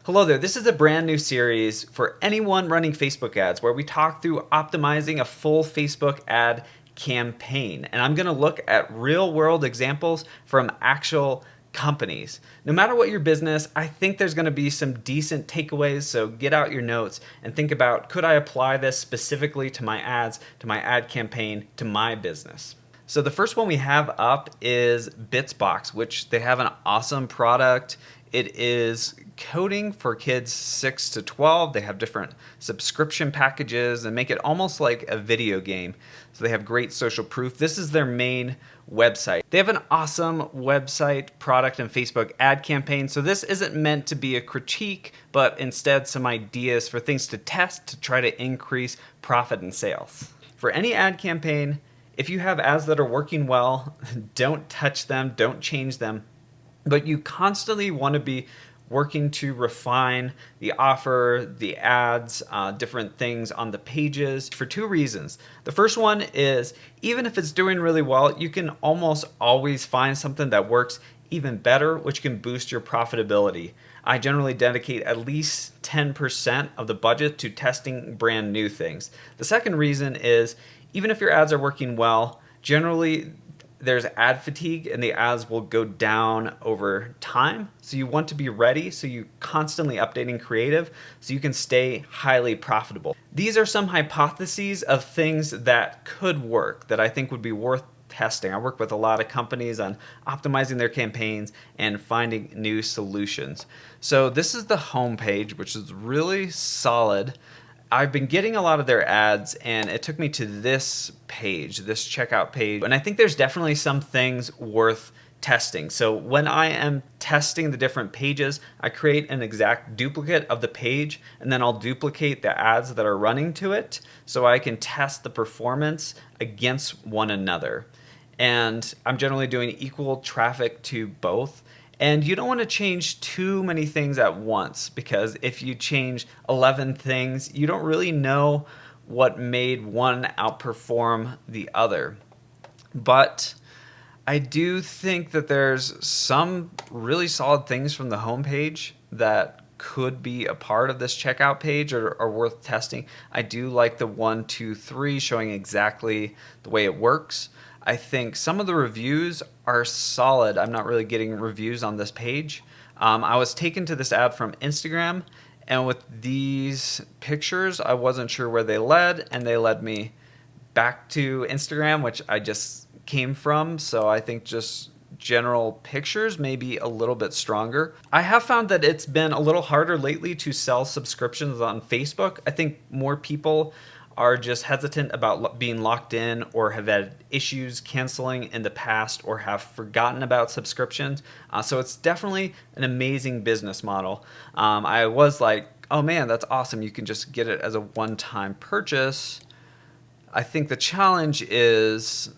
Hello there, this is a brand new series for anyone running Facebook ads where we talk through optimizing a full Facebook ad campaign. And I'm going to look at real world examples from actual companies. No matter what your business, I think there's going to be some decent takeaways, so get out your notes and think about, could I apply this specifically to my ads, to my ad campaign, to my business? So the first one we have up is Bitsbox, which they have an awesome product. It is coding for kids 6 to 12. They have different subscription packages and make it almost like a video game. So they have great social proof. This is their main website. They have an awesome website, product, and Facebook ad campaign. So this isn't meant to be a critique, but instead some ideas for things to test to try to increase profit and sales. For any ad campaign, if you have ads that are working well, don't touch them, don't change them. But you constantly want to be working to refine the offer, the ads, different things on the pages for two reasons. The first one is, even if it's doing really well, you can almost always find something that works even better, which can boost your profitability. I generally dedicate at least 10% of the budget to testing brand new things. The second reason is, even if your ads are working well, generally there's ad fatigue and the ads will go down over time. So you want to be ready, so you're constantly updating creative so you can stay highly profitable. These are some hypotheses of things that could work that I think would be worth testing. I work with a lot of companies on optimizing their campaigns and finding new solutions. So this is the homepage, which is really solid. I've been getting a lot of their ads and it took me to this page, this checkout page, and I think there's definitely some things worth testing. So when I am testing the different pages, I create an exact duplicate of the page and then I'll duplicate the ads that are running to it so I can test the performance against one another. And I'm generally doing equal traffic to both. And you don't want to change too many things at once, because if you change 11 things, you don't really know what made one outperform the other. But I do think that there's some really solid things from the homepage that could be a part of this checkout page or are worth testing. I do like the 1, 2, 3 showing exactly the way it works. I think some of the reviews are solid. I'm not really getting reviews on this page. I was taken to this ad from Instagram, and with these pictures, I wasn't sure where they led, and they led me back to Instagram, which I just came from. So I think just general pictures may be a little bit stronger. I have found that it's been a little harder lately to sell subscriptions on Facebook. I think more people are just hesitant about being locked in or have had issues canceling in the past or have forgotten about subscriptions. So it's definitely an amazing business model. I was like, oh man, that's awesome. You can just get it as a one-time purchase. I think the challenge is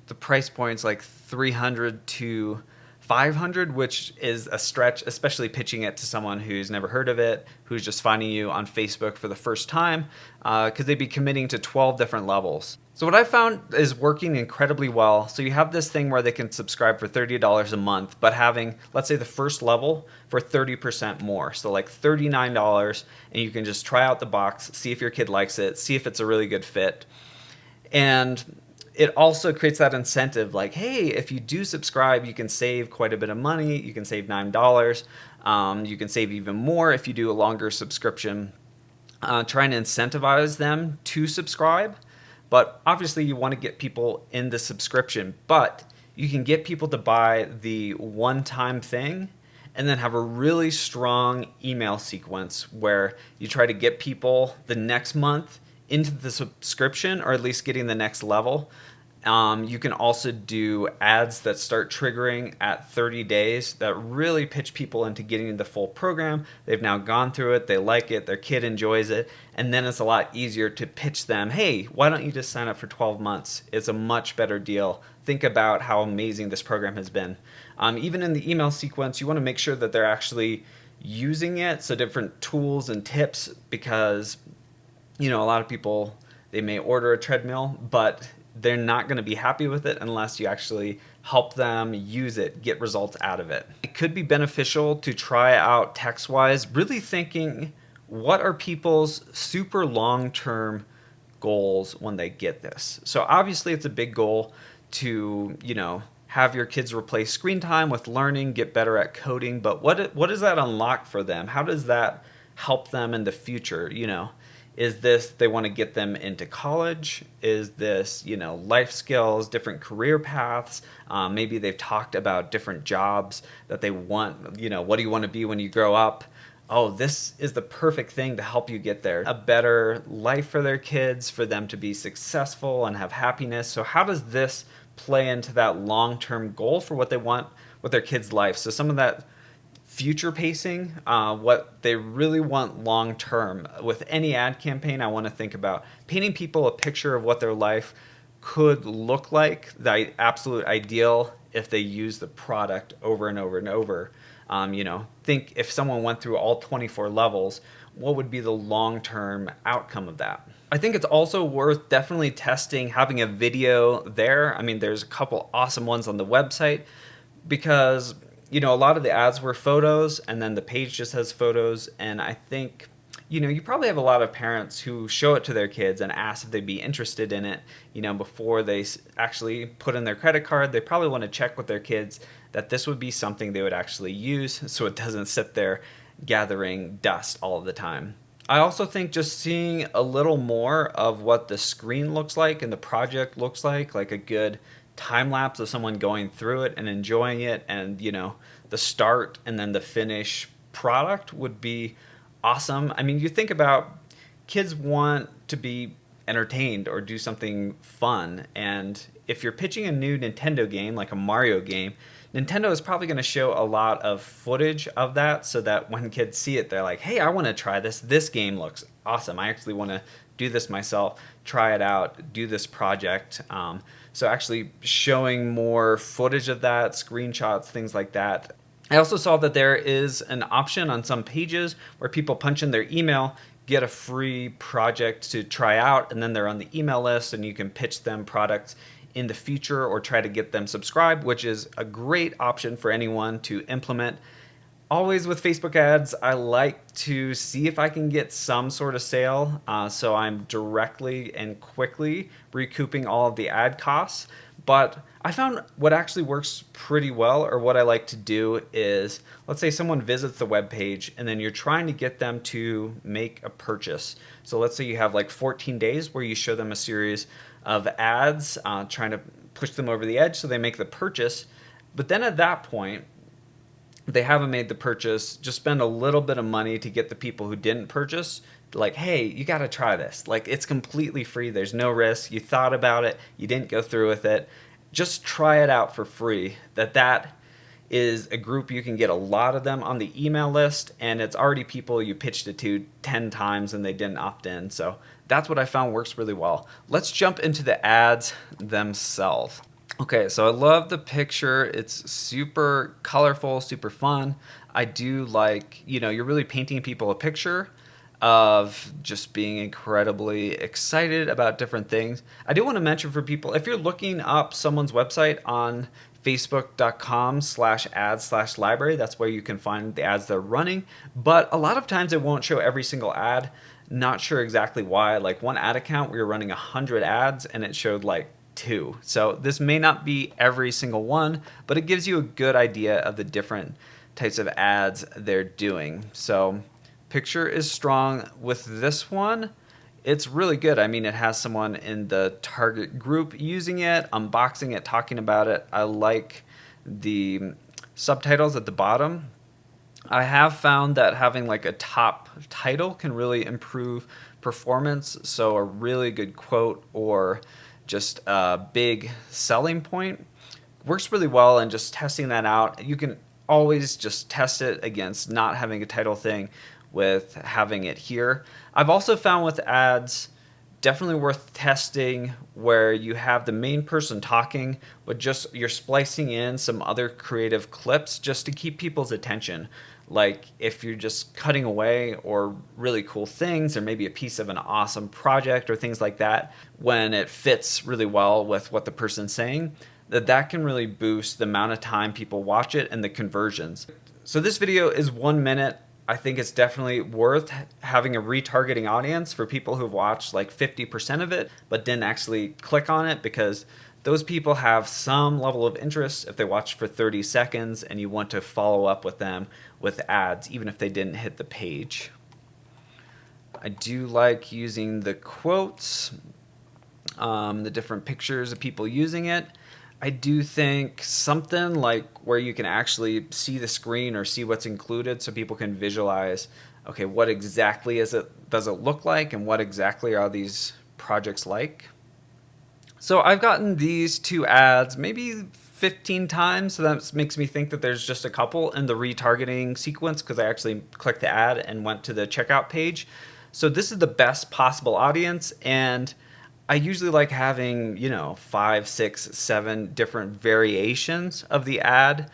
the price point's like $300 to $500, which is a stretch, especially pitching it to someone who's never heard of it, who's just finding you on Facebook for the first time, because they'd be committing to 12 different levels. So what I found is working incredibly well. So you have this thing where they can subscribe for $30 a month, but having, let's say, the first level for 30% more. So like $39, and you can just try out the box, see if your kid likes it, see if it's a really good fit. And it also creates that incentive, like, hey, if you do subscribe, you can save quite a bit of money. You can save $9. You can save even more if you do a longer subscription. Trying to incentivize them to subscribe. But obviously, you want to get people in the subscription. But you can get people to buy the one-time thing and then have a really strong email sequence where you try to get people the next month into the subscription, or at least getting the next level. You can also do ads that start triggering at 30 days that really pitch people into getting the full program. They've now gone through it, they like it, their kid enjoys it, and then it's a lot easier to pitch them, hey, why don't you just sign up for 12 months? It's a much better deal. Think about how amazing this program has been. Even in the email sequence, you want to make sure that they're actually using it, so different tools and tips, because a lot of people, they may order a treadmill, but they're not going to be happy with it unless you actually help them use it, get results out of it. It could be beneficial to try out text-wise, really thinking, what are people's super long-term goals when they get this? So obviously it's a big goal to, have your kids replace screen time with learning, get better at coding, but what does that unlock for them? How does that help them in the future? Is this they want to get them into college? Is this, life skills, different career paths? Maybe they've talked about different jobs that they want, what do you want to be when you grow up? Oh, this is the perfect thing to help you get there. A better life for their kids, for them to be successful and have happiness. So how does this play into that long-term goal for what they want with their kids' life? So some of that future pacing, what they really want long term. With any ad campaign, I want to think about painting people a picture of what their life could look like, the absolute ideal if they use the product over and over and over. Think if someone went through all 24 levels, what would be the long-term outcome of that? I think it's also worth definitely testing having a video there. I mean, there's a couple awesome ones on the website because a lot of the ads were photos and then the page just has photos. And I think, you probably have a lot of parents who show it to their kids and ask if they'd be interested in it, before they actually put in their credit card. They probably want to check with their kids that this would be something they would actually use so it doesn't sit there gathering dust all of the time. I also think just seeing a little more of what the screen looks like and the project looks like a good time lapse of someone going through it and enjoying it, and the start and then the finish product would be awesome. I mean, you think about kids want to be entertained or do something fun, and if you're pitching a new Nintendo game like a Mario game, Nintendo is probably going to show a lot of footage of that so that when kids see it, they're like, hey, I want to try this. This game looks awesome. I actually want to do this myself, try it out, do this project. So actually showing more footage of that, screenshots, things like that. I also saw that there is an option on some pages where people punch in their email, get a free project to try out, and then they're on the email list and you can pitch them products in the future or try to get them subscribed, which is a great option for anyone to implement. Always with Facebook ads, I like to see if I can get some sort of sale, so I'm directly and quickly recouping all of the ad costs. But I found what actually works pretty well, or what I like to do is, let's say someone visits the web page and then you're trying to get them to make a purchase. So let's say you have like 14 days where you show them a series of ads, trying to push them over the edge so they make the purchase. But then at that point, they haven't made the purchase, just spend a little bit of money to get the people who didn't purchase, like, hey, you got to try this. Like, it's completely free. There's no risk. You thought about it. You didn't go through with it. Just try it out for free. That is a group you can get a lot of them on the email list, and it's already people you pitched it to 10 times and they didn't opt in. So that's what I found works really well. Let's jump into the ads themselves. Okay, so I love the picture. It's super colorful, super fun. I do like, you're really painting people a picture of just being incredibly excited about different things. I do want to mention for people, if you're looking up someone's website on facebook.com/ads/library, that's where you can find the ads they're running. But a lot of times it won't show every single ad. Not sure exactly why. Like one ad account, we were running 100 ads and it showed like 2. So this may not be every single one, but it gives you a good idea of the different types of ads they're doing. So picture is strong with this one. It's really good. I mean, it has someone in the target group using it, unboxing it, talking about it. I like the subtitles at the bottom. I have found that having like a top title can really improve performance. So a really good quote or just a big selling point works really well, and just testing that out. You can always just test it against not having a title thing with having it here. I've also found with ads, definitely worth testing where you have the main person talking, but just you're splicing in some other creative clips just to keep people's attention. Like if you're just cutting away or really cool things, or maybe a piece of an awesome project or things like that, when it fits really well with what the person's saying, that can really boost the amount of time people watch it and the conversions. So this video is 1 minute. I think it's definitely worth having a retargeting audience for people who've watched like 50% of it, but didn't actually click on it, because those people have some level of interest if they watch for 30 seconds and you want to follow up with them with ads, even if they didn't hit the page. I do like using the quotes, the different pictures of people using it. I do think something like where you can actually see the screen or see what's included, so people can visualize, okay, what exactly does it look like, and what exactly are these projects like. So I've gotten these 2 ads maybe 15 times, so that makes me think that there's just a couple in the retargeting sequence, because I actually clicked the ad and went to the checkout page. So this is the best possible audience, and I usually like having, 5, 6, 7 different variations of the ad,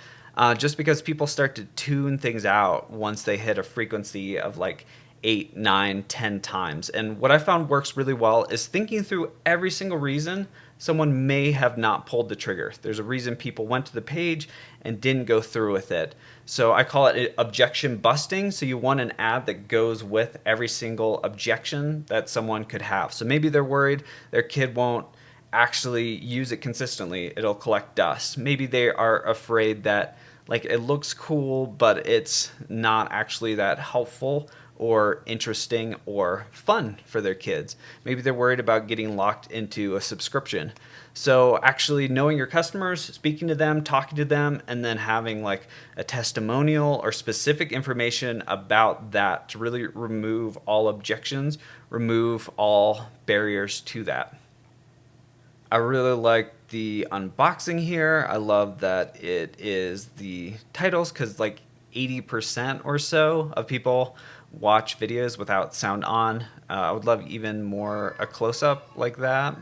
just because people start to tune things out once they hit a frequency of like 8, 9, 10 times. And what I found works really well is thinking through every single reason someone may have not pulled the trigger. There's a reason people went to the page and didn't go through with it. So I call it objection busting. So you want an ad that goes with every single objection that someone could have. So maybe they're worried their kid won't actually use it consistently. It'll collect dust. Maybe they are afraid that like it looks cool, but it's not actually that helpful or interesting or fun for their kids. Maybe they're worried about getting locked into a subscription. So actually knowing your customers, speaking to them, talking to them, and then having like a testimonial or specific information about that to really remove all objections, remove all barriers to that. I really like the unboxing here. I love that it is the titles, because like 80% or so of people watch videos without sound on. I would love even more a close-up like that.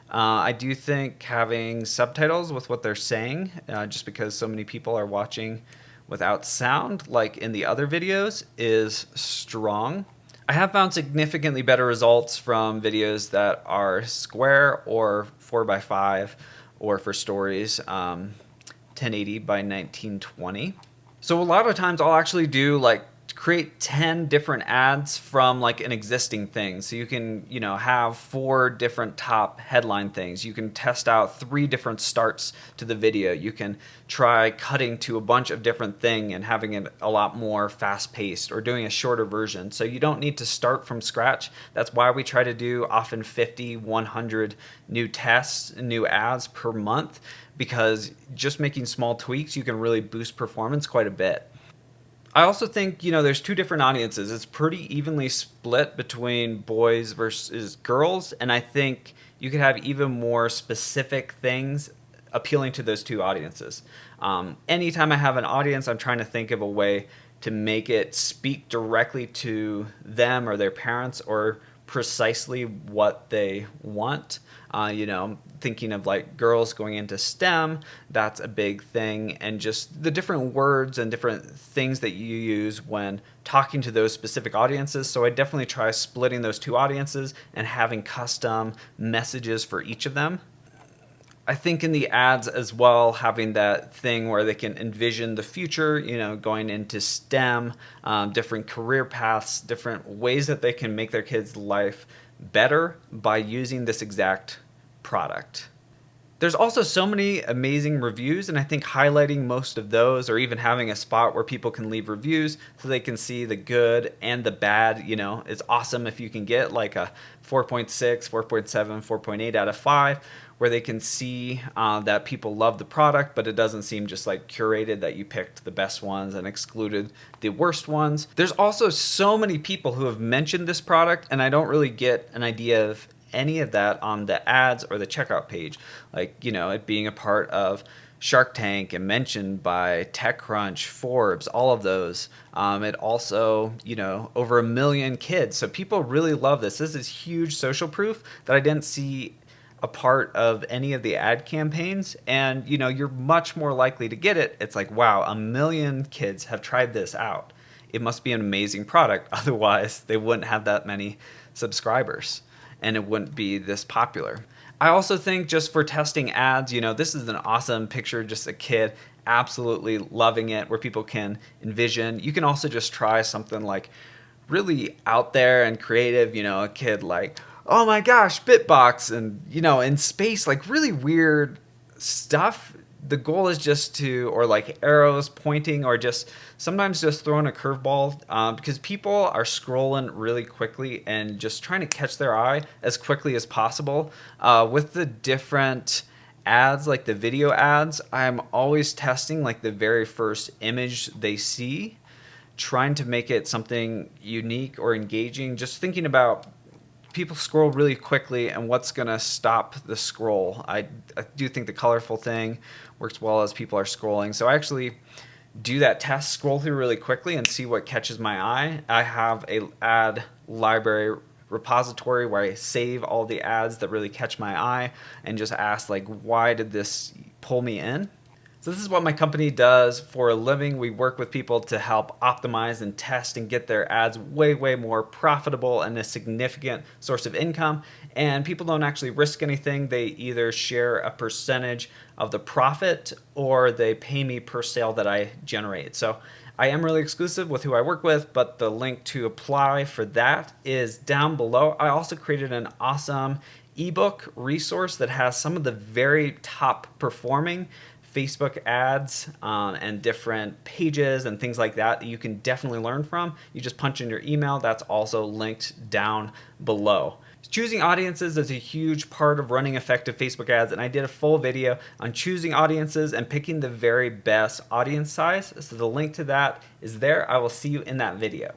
I do think having subtitles with what they're saying, just because so many people are watching without sound like in the other videos, is strong. I have found significantly better results from videos that are square or 4x5, or for stories 1080 by 1920. So a lot of times I'll actually do like create 10 different ads from like an existing thing. So you can, have 4 different top headline things. You can test out 3 different starts to the video. You can try cutting to a bunch of different things and having it a lot more fast paced, or doing a shorter version. So you don't need to start from scratch. That's why we try to do often 50, 100 new tests, new ads per month, because just making small tweaks, you can really boost performance quite a bit. I also think, there's 2 different audiences. It's pretty evenly split between boys versus girls, and I think you could have even more specific things appealing to those 2 audiences. Anytime I have an audience, I'm trying to think of a way to make it speak directly to them or their parents, or precisely what they want. Thinking of like girls going into STEM, that's a big thing, and just the different words and different things that you use when talking to those specific audiences. So I definitely try splitting those 2 audiences and having custom messages for each of them. I think in the ads as well, having that thing where they can envision the future, going into STEM, different career paths, different ways that they can make their kids' life better by using this exact product. There's also so many amazing reviews, and I think highlighting most of those, or even having a spot where people can leave reviews so they can see the good and the bad, it's awesome if you can get like a 4.6, 4.7, 4.8 out of 5, where they can see that people love the product, but it doesn't seem just like curated, that you picked the best ones and excluded the worst ones. There's also so many people who have mentioned this product, and I don't really get an idea of any of that on the ads or the checkout page. Like, it being a part of Shark Tank and mentioned by TechCrunch, Forbes, all of those. It also, over 1 million kids. So people really love this. This is huge social proof that I didn't see a part of any of the ad campaigns, and you're much more likely to get it. It's like, wow, 1 million kids have tried this out. It must be an amazing product, otherwise they wouldn't have that many subscribers and it wouldn't be this popular. I also think just for testing ads, this is an awesome picture, just a kid absolutely loving it, where people can envision. You can also just try something like really out there and creative, a kid like, oh my gosh, Bitbox, and, in space, like really weird stuff. The goal is just to, or like arrows pointing, or just sometimes just throwing a curveball, because people are scrolling really quickly and just trying to catch their eye as quickly as possible. With the different ads, like the video ads, I'm always testing like the very first image they see, trying to make it something unique or engaging, just thinking about people scroll really quickly and what's going to stop the scroll. I do think the colorful thing works well as people are scrolling. So I actually do that test, scroll through really quickly and see what catches my eye. I have a ad library repository where I save all the ads that really catch my eye and just ask, like, why did this pull me in? So this is what my company does for a living. We work with people to help optimize and test and get their ads way, way more profitable and a significant source of income. And people don't actually risk anything. They either share a percentage of the profit or they pay me per sale that I generate. So I am really exclusive with who I work with, but the link to apply for that is down below. I also created an awesome ebook resource that has some of the very top performing Facebook ads and different pages and things like that you can definitely learn from. You just punch in your email. That's also linked down below. Choosing audiences is a huge part of running effective Facebook ads, and I did a full video on choosing audiences and picking the very best audience size. So the link to that is there. I will see you in that video.